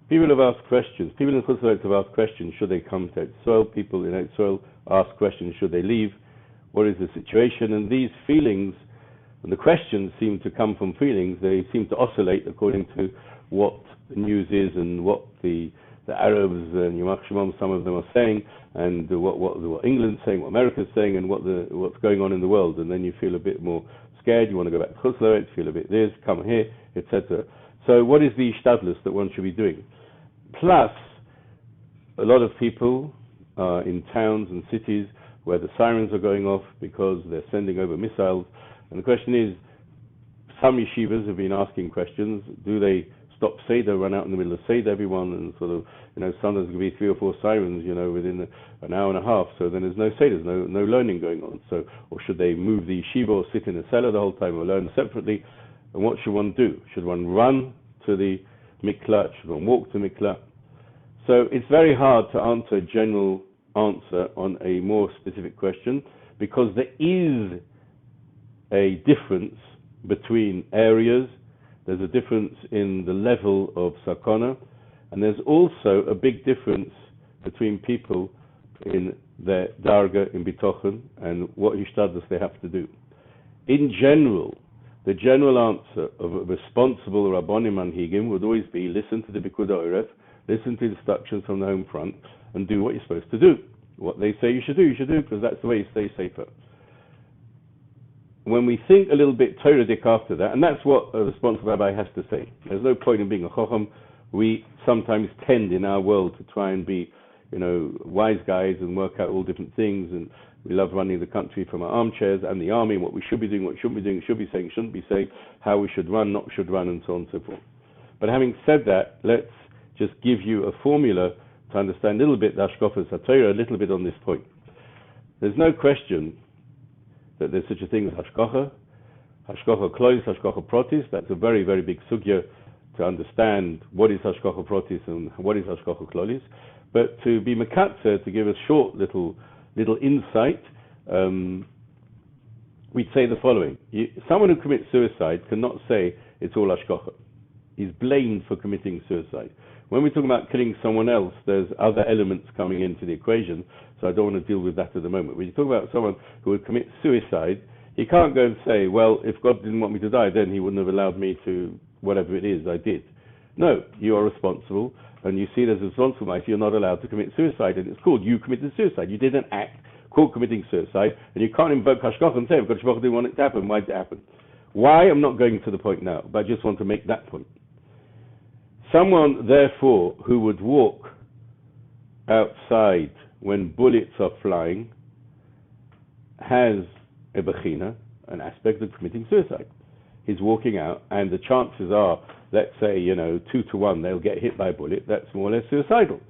People have asked questions. People in Chutz La'aretz have asked questions. Should they come to Israel? People in Israel ask questions. Should they leave? What is the situation? And these feelings, and the questions seem to come from feelings. They seem to oscillate according to what the news is and what the Arabs and Yamach Shemam, some of them are saying, and what England's saying, what America's saying, and what's going on in the world. And then you feel a bit more scared. You want to go back to Chutz La'aretz, feel a bit this, come here, etc. So what is the Ishtadlus that one should be doing? Plus, a lot of people in towns and cities where the sirens are going off because they're sending over missiles. And the question is, some yeshivas have been asking questions. Do they stop Seder, run out in the middle of Seder, everyone, and sort of, sometimes there's going to be 3 or 4 sirens, within an hour and a half. So then there's no Seder, there's no learning going on. So, or should they move the yeshiva or sit in a cellar the whole time or learn separately? And what should one do? Should one run to the miklat? Should one walk to miklat? So it's very hard to answer a general answer on a more specific question, because there is a difference between areas. There's a difference in the level of sakana, and there's also a big difference between people in their darga, in bitachon, and what hishtadlus they have to do. In general, the general answer of a responsible rabbonim manhigim would always be listen to the Bikud HaOref, listen to instructions from the home front, and do what you're supposed to do. What they say you should do, because that's the way you stay safer. When we think a little bit Torah-dik after that, and that's what a responsible rabbi has to say. There's no point in being a chacham. We sometimes tend in our world to try and be, wise guys and work out all different things, and we love running the country from our armchairs and the army, and what we should be doing, what we shouldn't be doing, should be saying, shouldn't be saying, how we should run, not should run, and so on and so forth. But having said that, let's just give you a formula to understand a little bit the Hashkafas HaTorah, a little bit on this point. There's no question that there's such a thing as Hashkacha Klolis, Hashkacha Protis. That's a very, very big sugya to understand what is Hashkacha Protis and what is Hashkacha Klolis. But to be Mekatzer, to give a short little insight, we'd say the following. Someone who commits suicide cannot say it's all Hashkacha. He's blamed for committing suicide. When we talk about killing someone else, there's other elements coming into the equation, so I don't want to deal with that at the moment. When you talk about someone who would commit suicide, he can't go and say, well, if God didn't want me to die, then he wouldn't have allowed me to, whatever it is I did. No, you are responsible, and you see it as a responsible life, you're not allowed to commit suicide, and it's called you committed suicide. You did an act called committing suicide, and you can't invoke Hashkach and say, if God didn't want it to happen, why did it happen? Why? I'm not going to the point now, but I just want to make that point. Someone, therefore, who would walk outside when bullets are flying has a bechina, an aspect of committing suicide. He's walking out, and the chances are, let's say, 2 to 1, they'll get hit by a bullet. That's more or less suicidal.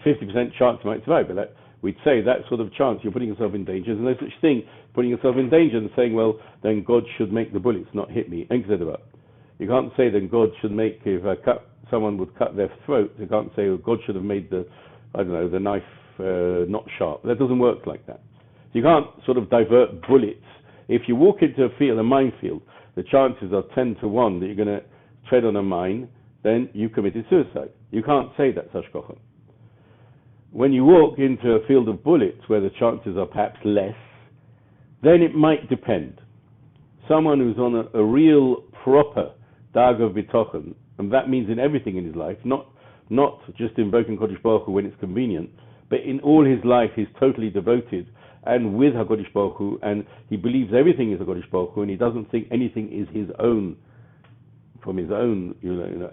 50% chance you might survive, but we'd say that sort of chance, you're putting yourself in danger. There's no such thing, putting yourself in danger and saying, well, then God should make the bullets not hit me. You can't say then God should make, if someone would cut their throat, you can't say, well, God should have made the knife not sharp. That doesn't work like that. You can't sort of divert bullets. If you walk into a minefield, the chances are 10 to 1 that you're going to tread on a mine, then you committed suicide. You can't say that's hashkacha. When you walk into a field of bullets where the chances are perhaps less, then it might depend. Someone who's on a real proper dag of bitachon, and that means in everything in his life, not just invoking Kodesh Baruch Hu when it's convenient, but in all his life he's totally devoted and with HaKadosh Baruch Hu, and he believes everything is HaKadosh Baruch Hu, and he doesn't think anything is his own, from his own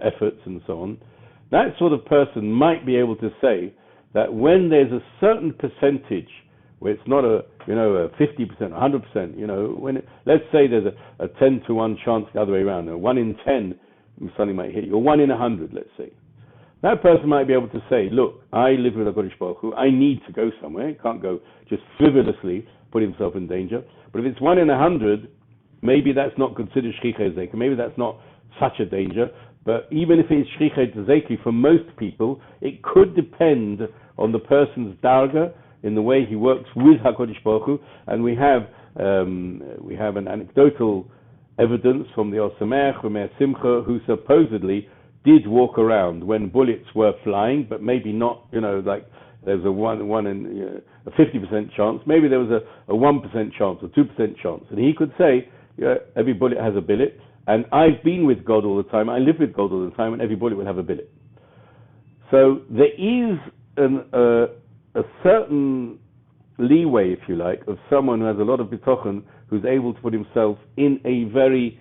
efforts and so on. That sort of person might be able to say that when there's a certain percentage where it's not a 50%, 100%, let's say there's a 10 to 1 chance the other way around, 1 in 10 something might hit you, or 1 in 100, let's say. That person might be able to say, look, I live with HaKadosh Baruch Hu, I need to go somewhere, he can't go just frivolously put himself in danger. But if it's 1 in 100, maybe that's not considered shchicha zeki, maybe that's not such a danger, but even if it's shchicha zeki for most people, it could depend on the person's darga, in the way he works with HaKadosh Baruch Hu, and we have an anecdotal evidence from the Osameach, from Meir Simcha, who supposedly did walk around when bullets were flying, but maybe not, like there's a 50% chance, maybe there was a 1% chance or 2% chance. And he could say, every bullet has a billet, and I've been with God all the time, I live with God all the time, and every bullet will have a billet. So there is a certain leeway, if you like, of someone who has a lot of bitachon, who's able to put himself in a very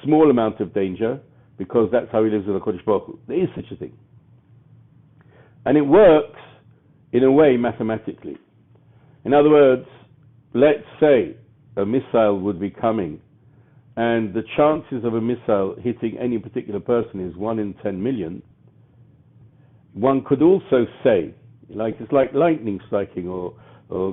small amount of danger, because that's how he lives with HaKadosh Baruch Hu. There is such a thing. And it works, in a way, mathematically. In other words, let's say a missile would be coming, and the chances of a missile hitting any particular person is 1 in 10 million. One could also say, it's like lightning striking or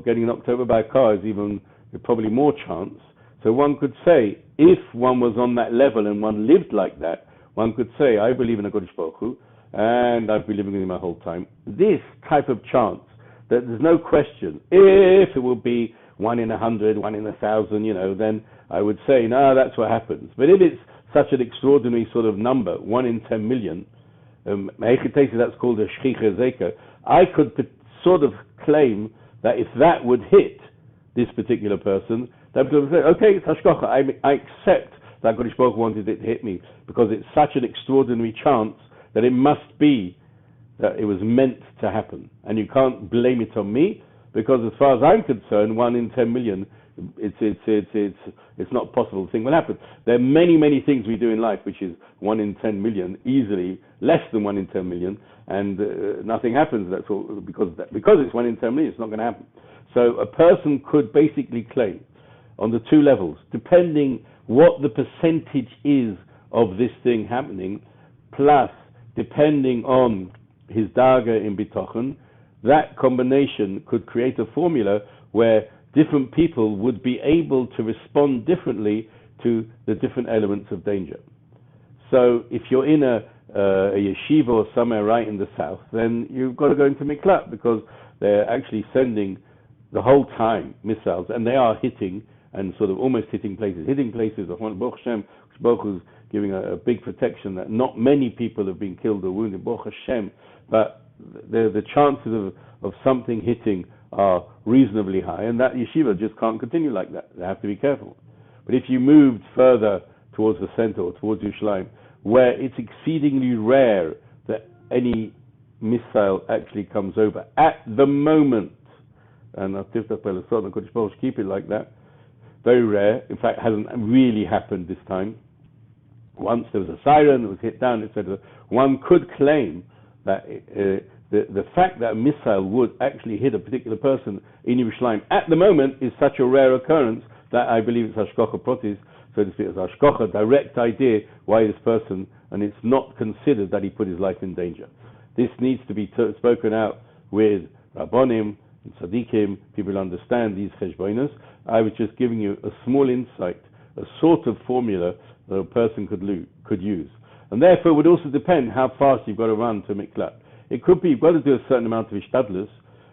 getting knocked over by a car is even probably more chance. So one could say, if one was on that level and one lived like that, one could say, I believe in a HaKadosh Baruch Hu, and I've been living with him my whole time. This type of chance, that there's no question, if it will be 1 in 100, 1 in 1,000, then I would say, no, that's what happens. But if it's such an extraordinary sort of number, 1 in 10 million, that's called a shchicha zeka, I could sort of claim that if that would hit this particular person, that would say, okay, it's hashgacha. I accept that HaKadosh Baruch Hu wanted it to hit me, because it's such an extraordinary chance that it must be that it was meant to happen. And you can't blame it on me, because as far as I'm concerned, 1 in 10 million, it's not possible the thing will happen. There are many, many things we do in life which is 1 in 10 million, easily less than 1 in 10 million, and nothing happens. That's all because it's 1 in 10 million. It's not going to happen. So a person could basically claim on the two levels, depending what the percentage is of this thing happening, plus depending on his darga in bitachon, that combination could create a formula where different people would be able to respond differently to the different elements of danger. So if you're in a yeshiva or somewhere right in the south, then you've got to go into miklat, because they're actually sending the whole time missiles, and they are hitting and sort of almost hitting places. Baruch Hashem, Baruch Hu's giving a big protection that not many people have been killed or wounded, Baruch Hashem, but the chances of something hitting are reasonably high, and that yeshiva just can't continue like that. They have to be careful. But if you moved further towards the center or towards Yerushalayim, where it's exceedingly rare that any missile actually comes over at the moment, and keep it like that, very rare. In fact, hasn't really happened this time. Once there was a siren, it was hit down, etc. One could claim that the fact that a missile would actually hit a particular person in Yerushalayim at the moment is such a rare occurrence that I believe it's hashgacha protis, so to speak, it's hashgacha, direct idea why this person, and it's not considered that he put his life in danger. This needs to be spoken out with Rabbonim and Tzaddikim, people who understand these cheshbonos. I was just giving you a small insight, a sort of formula that a person could use. And therefore it would also depend how fast you've got to run to miklat. It could be you've got to do a certain amount of ishtadlus,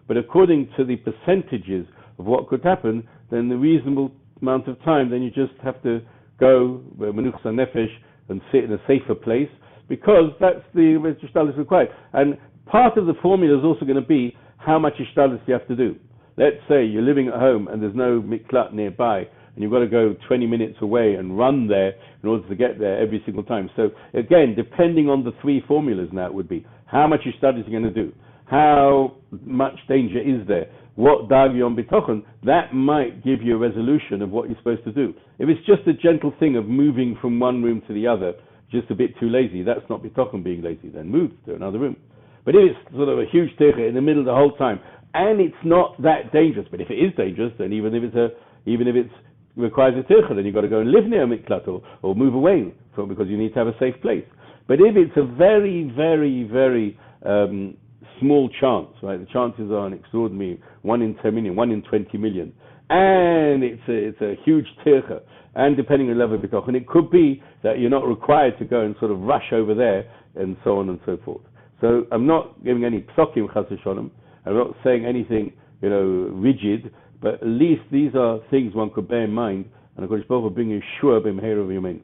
but according to the percentages of what could happen, then the reasonable amount of time, then you just have to go menuchas nefesh and sit in a safer place, because that's the ishtadlus required. And part of the formula is also going to be how much ishtadlus you have to do. Let's say you're living at home and there's no miklat nearby, and you've got to go 20 minutes away and run there in order to get there every single time. So again, depending on the three formulas now, it would be how much ishtadlus you're going to do, how much danger is there, what dagi on bitachon, that might give you a resolution of what you're supposed to do. If it's just a gentle thing of moving from one room to the other, just a bit too lazy, that's not bitachon being lazy, then move to another room. But if it's sort of a huge tircha in the middle of the whole time, and it's not that dangerous, but if it is dangerous, then even if it requires a tircha, then you've got to go and live near a miklat or move away from, because you need to have a safe place. But if it's a very, very, very small chance, right? The chances are an extraordinary 1 in 10 million, 1 in 20 million, and it's a huge tircha, and depending on the level of bitachon, it could be that you're not required to go and sort of rush over there, and so on and so forth. So I'm not giving any psokim chas v'sholom. I'm not saying anything, rigid, but at least these are things one could bear in mind, and HaKadosh Baruch Hu bring Yeshua b'mheira v'yameinu.